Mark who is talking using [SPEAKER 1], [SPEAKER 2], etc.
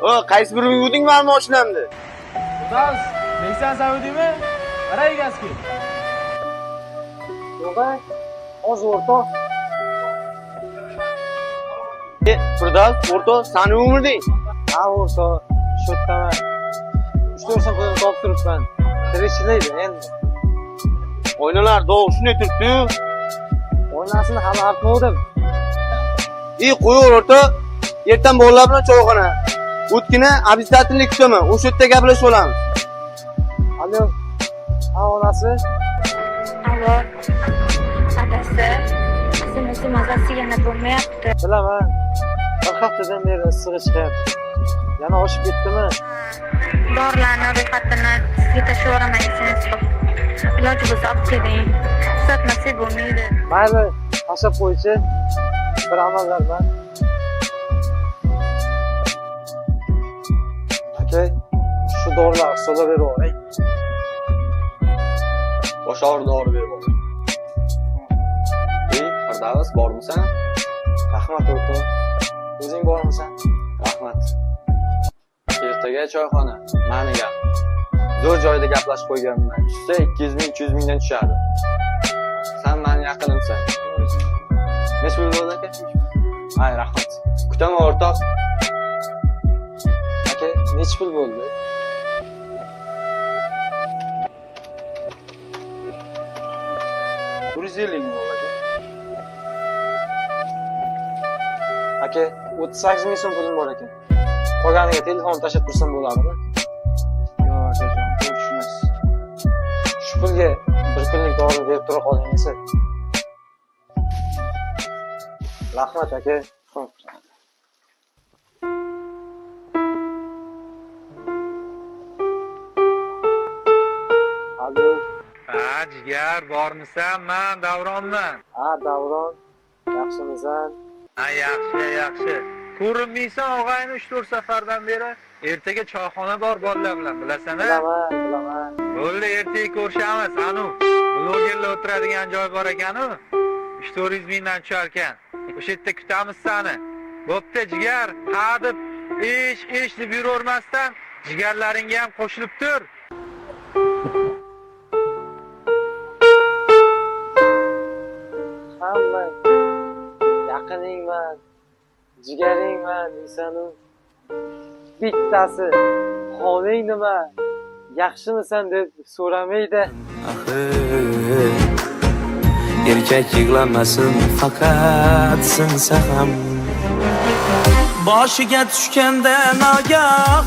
[SPEAKER 1] O, qaysi birini yuvding meni mashinamni?
[SPEAKER 2] Ustoz, Nexan Saudiymi? Qara egasiga.
[SPEAKER 3] Yo'q-a, hozir o'rtoq.
[SPEAKER 1] Firdavs, o'rtoq, seni yuvmirding?
[SPEAKER 3] Ha, o'rtoq, shu yerdaman. 3-4 so'm pulni topib turibman. Tirikchilikda endi.
[SPEAKER 1] Oynalar dov shunday turibdi-yu.
[SPEAKER 3] Oynasini hali artmovdim.
[SPEAKER 1] Qo'yaver o'rtoq. Ertan bolalar bilan choyxona. O'tkina обязательно kutaman. O'sha yerda gaplashib olamiz.
[SPEAKER 3] Alo. Ha, onasi.
[SPEAKER 4] Alo, adasi, qizimizning mazasi yana bo'lmayapti.
[SPEAKER 3] Bilaman. Bir haftadan beri issig'i chiqyapti. Yana oshib ketdimi?
[SPEAKER 4] Dorilarni ro'yxatini sizga tashlaveramaysiniz. Iloji bo'lsa olib keling. Tuzatmasak bo'lmaydi.
[SPEAKER 3] Mayli, tashlab qo'ychi. Bir amallar bilan. Aka, shu dorilarni hisoblab berib oling.
[SPEAKER 1] Boshqa dori berib oling. Firdavs, bormisan?
[SPEAKER 3] Rahmat o'rtoq. O'zing bormisan?
[SPEAKER 1] Rahmat. Ertaga choyxona, meniga. Zo'r joyda gaplashib qo'yganman. Tushsa 200 ming, 300 mingdan tushadi. Sen meni yaqinimsan. Nech pul bo'ldi aka? Hay, rahmat. Kutaman o'rtoq.
[SPEAKER 3] Aka, nech pul bo'ldi? Aka, 38 ming so'm pulim bor ekan. Qolganiga telefon tashlab tursam bo'ladimi?
[SPEAKER 2] Yo'q, akajon, bu tushmas.
[SPEAKER 3] Shu pulga bir kunlik dori berib tura qoling esa. Rahmat aka. Alo.
[SPEAKER 5] Ha, jigar, bormisan? Men Davronman.
[SPEAKER 3] Ha, Davron. Yaxshimisan?
[SPEAKER 5] Ha, yaxshi. Ko'rinmaysan, og'ayni 3-4 safardan beri. Ertaga choyxona bor bolalar bilan, bilasan-a?
[SPEAKER 3] Bilaman.
[SPEAKER 5] Bo'ldi, ertaga ko'rishamiz. Anu, blogerlar o'tiradigan joy bor ekan-ku. 3-400 mingdan tushar ekan. O'sha yerda kutamiz seni. Bo'pti, jigar, ha deb ish deb yuravermasdan, jigarlaringga ham qo'shilib tur.
[SPEAKER 3] Hamma yaqiningman, jigaringman deysanu. Bittasi holing nima, yaxshimisan deb so'ramaydi.
[SPEAKER 6] Erkak yig'lamasin, faqat sinsa ham. Boshiga tushganda nogoh